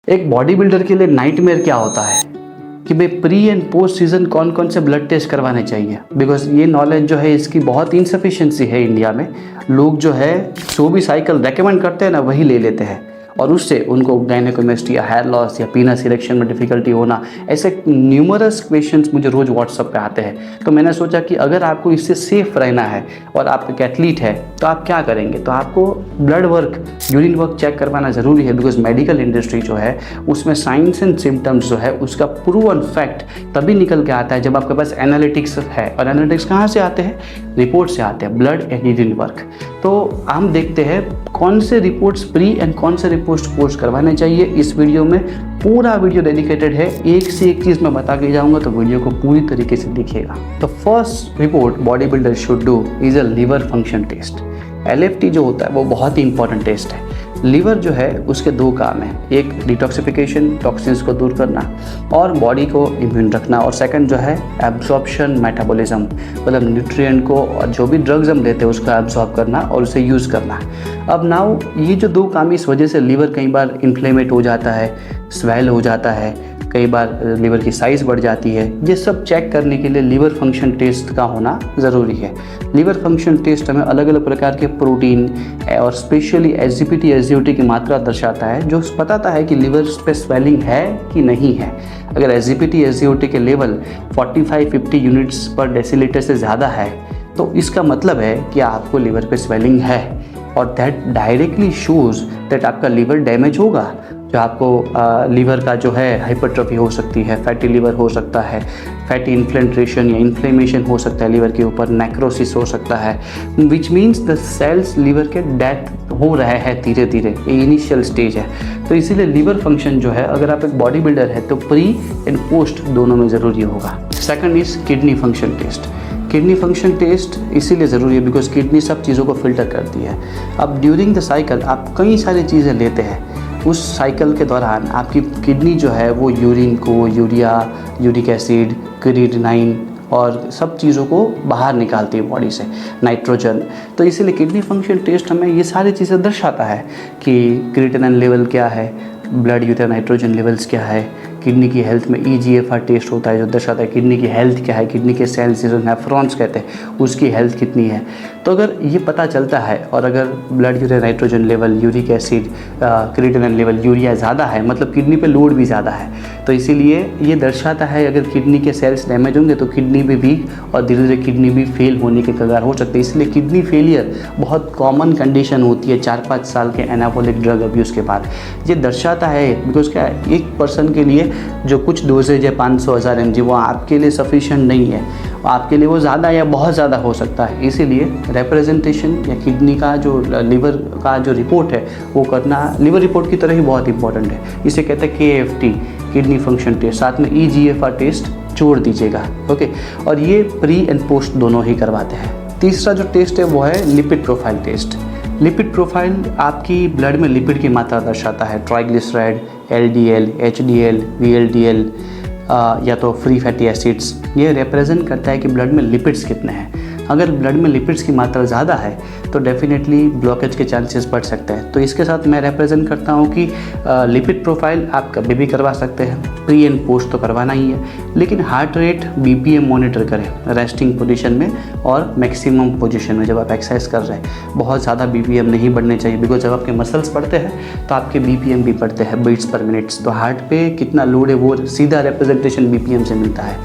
एक body builder के लिए नाइटमेयर क्या होता है कि भाई प्री एंड पोस्ट सीजन कौन कौन से ब्लड टेस्ट करवाने चाहिए। बिकॉज ये नॉलेज जो है इसकी बहुत इनसफिशिएंसी है इंडिया में। लोग जो है जो भी साइकिल रेकमेंड करते हैं ना वही ले लेते हैं और उससे उनको गायनेकोमेस्ट्री या हेयर लॉस या पीनस इरेक्शन में डिफिकल्टी होना, ऐसे न्यूमरस क्वेश्चंस मुझे रोज़ व्हाट्सएप पे आते हैं। तो मैंने सोचा कि अगर आपको इससे सेफ रहना है और आप एक एथलीट है तो आप क्या करेंगे, तो आपको blood work, urine work check करवाना ज़रूरी है। बिकॉज मेडिकल इंडस्ट्री जो है उसमें साइंस एंड सिम्टम्स जो है उसका प्रूवन फैक्ट तभी निकल के आता है जब आपके पास एनालिटिक्स है। और एनालिटिक्स कहाँ से आते हैं? रिपोर्ट से आते हैं, ब्लड एंड यूरिन वर्क। तो हम देखते हैं कौन से रिपोर्ट्स प्री एंड कौन से रिपोर्ट्स पोस्ट करवाने चाहिए। इस वीडियो में पूरा वीडियो डेडिकेटेड है, एक से एक चीज़ मैं बता के जाऊंगा, तो वीडियो को पूरी तरीके से देखिएगा। तो first report body builder should do is a liver function test. LFT जो होता है वो बहुत ही इंपॉर्टेंट टेस्ट है। लीवर जो है उसके दो काम है, एक डिटॉक्सिफिकेशन, टॉक्सिन्स को दूर करना और बॉडी को इम्यून रखना, और सेकंड जो है एब्जॉर्प्शन मेटाबॉलिज्म, मतलब न्यूट्रिएंट को और जो भी ड्रग्स हम लेते हैं उसको एब्जॉर्ब करना और उसे यूज़ करना। अब नाउ ये जो दो काम, इस वजह से लीवर कई बार इन्फ्लेमेट हो जाता है, स्वेल हो जाता है, कई बार लीवर की साइज़ बढ़ जाती है। ये सब चेक करने के लिए लीवर फंक्शन टेस्ट का होना ज़रूरी है। लीवर फंक्शन टेस्ट हमें अलग अलग प्रकार के प्रोटीन और स्पेशली SGPT SGOT की मात्रा दर्शाता है, जो बताता है कि लीवर पे स्वेलिंग है कि नहीं है। अगर SGPT SGOT के लेवल 45-50 यूनिट्स पर डेसीलीटर से ज़्यादा है तो इसका मतलब है कि आपको लीवर पे स्वेलिंग है, और दैट डायरेक्टली शोज़ दैट आपका लीवर डैमेज होगा। जो आपको लीवर का जो है हाइपरट्रॉफी हो सकती है, फैटी लीवर हो सकता है, फैटी इन्फ्लेंट्रेशन या इन्फ्लेमेशन हो सकता है लीवर के ऊपर, नेक्रोसिस हो सकता है, which means the cells liver के डेथ हो रहे हैं धीरे धीरे, ये इनिशियल स्टेज है। तो इसीलिए लीवर फंक्शन जो है, अगर आप एक बॉडी बिल्डर है तो प्री एंड पोस्ट दोनों में ज़रूरी होगा। Second is kidney function test. Kidney function test इसीलिए ज़रूरी है बिकॉज किडनी सब चीज़ों को फिल्टर करती है। अब ड्यूरिंग द साइकिल आप कई सारी चीज़ें लेते हैं, उस साइकिल के दौरान आपकी किडनी जो है वो यूरिन को, यूरिया, यूरिक एसिड, क्रिएटिनाइन और सब चीज़ों को बाहर निकालती है बॉडी से, नाइट्रोजन। तो इसीलिए किडनी फंक्शन टेस्ट हमें ये सारी चीज़ें दर्शाता है कि क्रिएटिनाइन लेवल क्या है, ब्लड यूरिया नाइट्रोजन लेवल्स क्या है। किडनी की हेल्थ में EGFR टेस्ट होता है जो दर्शाता है किडनी की हेल्थ क्या है, किडनी के सेल्स जो नेफ्रॉन्स कहते हैं उसकी हेल्थ कितनी है। तो अगर ये पता चलता है और अगर blood urea nitrogen level, uric acid, creatinine level, urea ज़्यादा है, मतलब किडनी पे लोड भी ज़्यादा है, तो इसीलिए ये दर्शाता है अगर किडनी के सेल्स डैमेज होंगे तो किडनी भी वीक और धीरे धीरे किडनी भी फेल होने के कगार हो सकते हैं। इसलिए किडनी फेलियर बहुत कॉमन कंडीशन होती है 4-5 साल के एनाबॉलिक ड्रग अब्यूज़ के बाद। ये दर्शाता है बिकॉज क्या है, एक पर्सन के लिए जो कुछ डोजेज है 500-1000 mg वो आपके लिए सफिशिएंट नहीं है, आपके लिए वो ज़्यादा या बहुत ज़्यादा हो सकता है। इसीलिए रिप्रेजेंटेशन या किडनी का जो लीवर का जो रिपोर्ट है वो करना लीवर रिपोर्ट की तरह ही बहुत इंपॉर्टेंट है। इसे कहते हैं KFT, किडनी फंक्शन टेस्ट, साथ में EGFR टेस्ट जोड़ दीजिएगा। ओके, और ये प्री एंड पोस्ट दोनों ही करवाते हैं। तीसरा जो टेस्ट है वो है lipid profile test. Lipid profile आपकी ब्लड में लिपिड की मात्रा दर्शाता है, ट्राइग्लिसराइड, LDL, HDL, VLDL या तो फ्री फैटी एसिड्स। ये रिप्रेजेंट करता है कि ब्लड में लिपिड्स कितने हैं। अगर ब्लड में लिपिड्स की मात्रा ज़्यादा है तो डेफिनेटली ब्लॉकेज के चांसेस बढ़ सकते हैं। तो इसके साथ मैं रिप्रेजेंट करता हूँ कि लिपिड प्रोफाइल आप कभी भी करवा सकते हैं, प्री एंड पोस्ट तो करवाना ही है, लेकिन हार्ट रेट, BPM मॉनिटर करें रेस्टिंग पोजीशन में और मैक्सिमम पोजीशन में जब आप एक्सरसाइज कर रहे हैं। बहुत ज़्यादा BPM नहीं बढ़ने चाहिए बिकॉज जब आपके मसल्स बढ़ते हैं तो आपके BPM भी बढ़ते हैं, बीट्स पर मिनट्स। तो हार्ट पे कितना लोड है वो सीधा रिप्रेजेंटेशन BPM से मिलता है।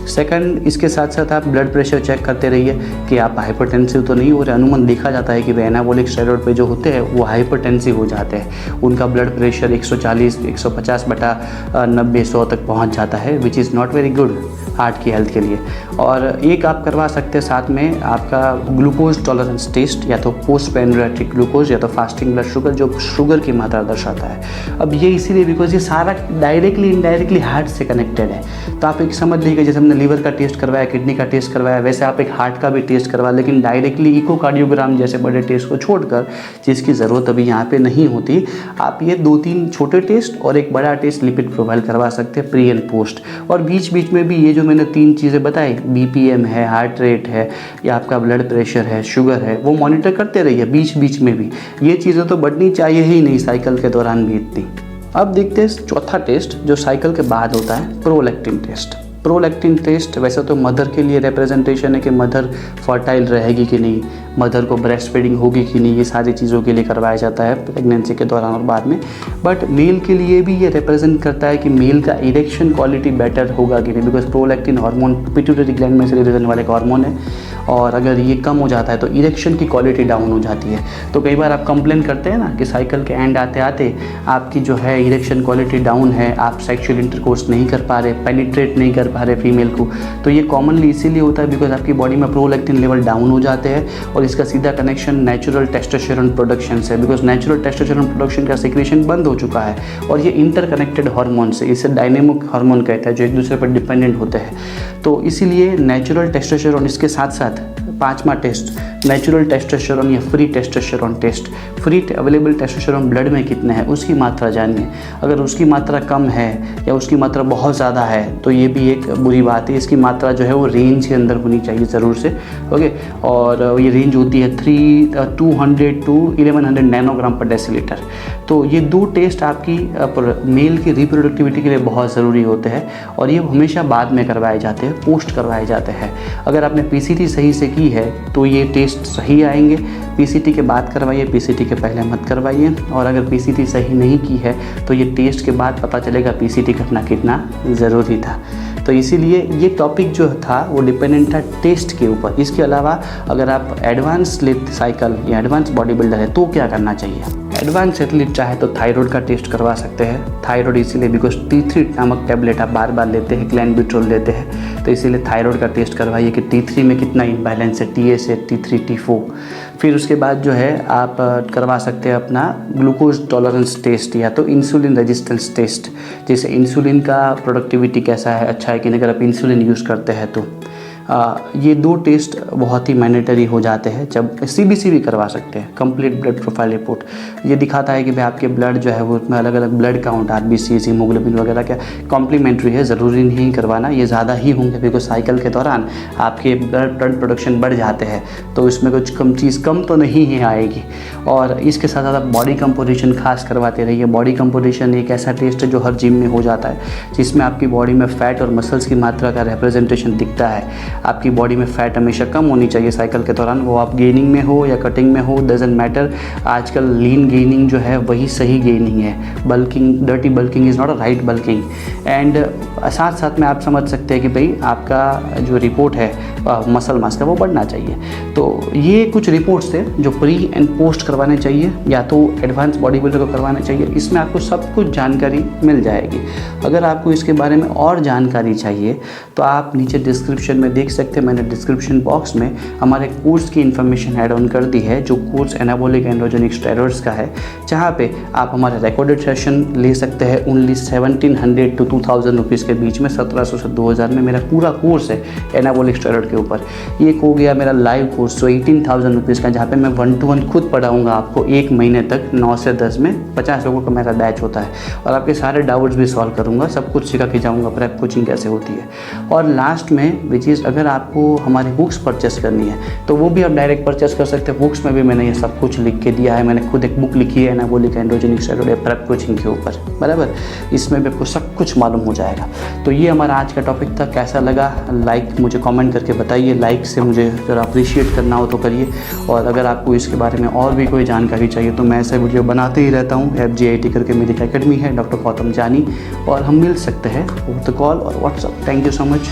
सेकंड, इसके साथ साथ आप ब्लड प्रेशर चेक करते रहिए कि आप हाइपरटेंसिव तो नहीं हो रहे। अनुमान देखा जाता है कि वे एनाबॉलिक स्टेरॉइड पे जो होते हैं वो हाइपरटेंसिव हो जाते हैं, उनका ब्लड प्रेशर 140-150/90-100 तक पहुंच जाता है, which is not very good heart की हेल्थ के लिए। और एक आप करवा सकते हैं साथ में आपका ग्लूकोज टॉलरेंस टेस्ट, या तो पोस्ट पैनक्रियाटिक ग्लूकोज या तो फास्टिंग ब्लड शुगर, जो शुगर की मात्रा दर्शाता है। अब ये इसीलिए बिकॉज ये सारा डायरेक्टली इनडायरेक्टली हार्ट से कनेक्टेड है। तो आप एक समझ लीजिए जैसे हमने लीवर का टेस्ट करवाया, किडनी का टेस्ट करवाया, वैसे आप एक हार्ट का भी टेस्ट करवा, लेकिन डायरेक्टली इकोकार्डियोग्राम जैसे बड़े टेस्ट को छोड़कर, जिसकी ज़रूरत अभी यहाँ पे नहीं होती, आप ये 2-3 छोटे टेस्ट और एक बड़ा टेस्ट लिपिड प्रोफाइल करवा सकते हैं प्री एंड पोस्ट। और बीच बीच में भी ये जो मैंने 3 चीज़ें बताई, BPM है, हार्ट रेट है या आपका ब्लड प्रेशर है, शुगर है, वो मॉनिटर करते रहिए बीच बीच में भी। ये चीज़ें तो बढ़नी चाहिए ही नहीं साइकिल के दौरान भी इतनी। अब देखते हैं चौथा टेस्ट जो साइकिल के बाद होता है, प्रोलैक्टिन टेस्ट। प्रोलैक्टिन टेस्ट वैसे तो मदर के लिए रिप्रेजेंटेशन है कि मदर फर्टाइल रहेगी कि नहीं, मदर को ब्रेस्ट फीडिंग होगी कि नहीं, ये सारी चीज़ों के लिए करवाया जाता है प्रेगनेंसी के दौरान और बाद में। बट मेल के लिए भी ये रिप्रेजेंट करता है कि मेल का इरेक्शन क्वालिटी बेटर होगा कि नहीं, because prolactin hormone pituitary gland में से रिलीजन वाले हार्मोन है, और अगर ये कम हो जाता है तो इरेक्शन की क्वालिटी डाउन हो जाती है। तो कई बार आप कंप्लेन करते हैं ना कि साइकिल के एंड आते आते आपकी जो है इरेक्शन क्वालिटी डाउन है, आप सेक्सुअल इंटरकोर्स नहीं कर पा रहे, पेनिट्रेट नहीं कर पा रहे फीमेल को। तो ये कॉमनली इसीलिए होता है बिकॉज आपकी बॉडी में प्रोलैक्टिन लेवल डाउन हो जाते हैं, और इसका सीधा कनेक्शन नेचुरल टेस्टोस्टेरोन प्रोडक्शन से, बिकॉज नेचुरल टेस्टोस्टेरोन प्रोडक्शन का सिक्रेशन बंद हो चुका है, और ये इंटरकनेक्टेड हार्मोन से, इसे डायनेमिक हार्मोन कहता है, जो एक दूसरे पर डिपेंडेंट होते हैं। तो इसीलिए नेचुरल टेस्टोस्टेरोन, इसके साथ साथ पांचवा टेस्ट नेचुरल टेस्टोस्टेरोन या free testosterone test. Free available testosterone blood में कितने हैं उसकी मात्रा जानिए। अगर उसकी मात्रा कम है या उसकी मात्रा बहुत ज़्यादा है तो ये भी एक बुरी बात है। इसकी मात्रा जो है वो रेंज के अंदर होनी चाहिए ज़रूर से, ओके। और ये रेंज होती है 200 to 1100 नैनोग्राम पर डेसीलीटर। तो ये दो टेस्ट आपकी मेल की रिप्रोडक्टिविटी के लिए बहुत ज़रूरी होते हैं, और ये हमेशा बाद में करवाए जाते हैं, पोस्ट करवाए जाते हैं। अगर आपने पीसीटी सही से की है तो ये टेस्ट सही आएंगे। पीसीटी के बाद करवाइए, पीसीटी के पहले मत करवाइए। और अगर पीसीटी सही नहीं की है तो ये टेस्ट के बाद पता चलेगा पीसीटी करना कितना ज़रूरी था। तो इसीलिए ये टॉपिक जो था वो डिपेंडेंट था टेस्ट के ऊपर। इसके अलावा अगर आप एडवांस साइकिल या एडवांस बॉडी बिल्डर है तो क्या करना चाहिए। एडवांस एथलीट चाहे तो थायराइड का टेस्ट करवा सकते हैं। थायराइड इसीलिए बिकॉज T3 नामक टैबलेट आप बार बार लेते हैं, ग्लैंडबिट्रोल लेते हैं, तो इसीलिए थायराइड का टेस्ट करवाइए कि T3 में कितना इम्बैलेंस है, TS है, T3, T4। फिर उसके बाद जो है आप करवा सकते हैं अपना ग्लूकोज टॉलरेंस टेस्ट या तो इंसुलिन रेजिस्टेंस टेस्ट, जैसे इंसुलिन का प्रोडक्टिविटी कैसा है, अच्छा है कि नहीं, अगर आप इंसुलिन यूज़ करते हैं तो। ये दो टेस्ट बहुत ही मैंडेटरी हो जाते हैं। जब सीबीसी भी करवा सकते हैं, कंप्लीट ब्लड प्रोफाइल रिपोर्ट। ये दिखाता है कि भाई आपके ब्लड जो है वो उसमें अलग अलग ब्लड काउंट, आरबीसी, हीमोग्लोबिन वगैरह क्या कॉम्प्लीमेंट्री है, ज़रूरी नहीं करवाना, ये ज़्यादा ही होंगे बिकॉज साइकिल के दौरान आपके ब्लड प्रोडक्शन बढ़ जाते हैं, तो इसमें कुछ कम तो नहीं ही आएगी। और इसके साथ साथ आप बॉडी कंपोजिशन खास करवाते रहिए। बॉडी कंपोजिशन एक ऐसा टेस्ट है जो हर जिम में हो जाता है, जिसमें आपकी बॉडी में फैट और मसल्स की मात्रा का रिप्रेजेंटेशन दिखता है। आपकी बॉडी में फैट हमेशा कम होनी चाहिए साइकिल के दौरान, वो आप गेनिंग में हो या कटिंग में हो, डजंट मैटर। आजकल लीन गेनिंग जो है वही सही गेनिंग है। Bulking, dirty bulking is not a right bulking. And साथ साथ में आप समझ सकते हैं कि भाई आपका जो रिपोर्ट है मसल मास का वो बढ़ना चाहिए। तो ये कुछ रिपोर्ट्स थे जो प्री एंड पोस्ट करवाने चाहिए, या तो एडवांस बॉडी बिल्डर को करवाना चाहिए। इसमें आपको सब कुछ जानकारी मिल जाएगी। अगर आपको इसके बारे में और जानकारी चाहिए तो आप नीचे डिस्क्रिप्शन में देख सकते हैं, मैंने डिस्क्रिप्शन बॉक्स में हमारे कोर्स की इन्फॉर्मेशन ऐड ऑन कर दी है, जो कोर्स एनाबॉलिक एंड्रोजेनिक स्टेरॉइड्स का है, जहाँ पे आप हमारे रिकॉर्डेड सेशन ले सकते हैं ओनली 1700 to 2000 रुपीज़ के बीच में। 1700 से 2000 में मेरा पूरा कोर्स है एनाबॉलिक स्टेरॉइड के ऊपर। एक हो गया मेरा लाइव कोर्स जो 18,000 रुपीज़ का, जहाँ पे मैं 1-to-1 खुद पढ़ाऊँगा आपको 1 महीने तक 9 से 10 में। 50 लोगों का मेरा बैच होता है, और आपके सारे डाउट्स भी सॉल्व करूँगा, सब कुछ सिखा के जाऊँगा, प्रेप कोचिंग कैसे होती है। और लास्ट में विच इज़ अगर आपको हमारी बुक्स परचेस करनी है तो वो भी आप डायरेक्ट परचेस कर सकते हैं। बुक्स में भी मैंने ये सब कुछ लिख के दिया है, मैंने खुद एक बुक लिखी है anabolic androgenic steroid prep coaching के ऊपर, बराबर। इसमें भी आपको सब कुछ मालूम हो जाएगा। तो ये हमारा आज का टॉपिक था। कैसा लगा लाइक मुझे कमेंट करके बताइए। लाइक से मुझे अगर अप्रिशिएट करना हो तो करिए। और अगर आपको इसके बारे में और भी कोई जानकारी चाहिए तो मैं ऐसा वीडियो बनाते ही रहता हूँ। FGIT करके मेरी एकेडमी है, डॉक्टर गौतम जानी, और हम मिल सकते हैं विद कॉल और WhatsApp. Thank you so much.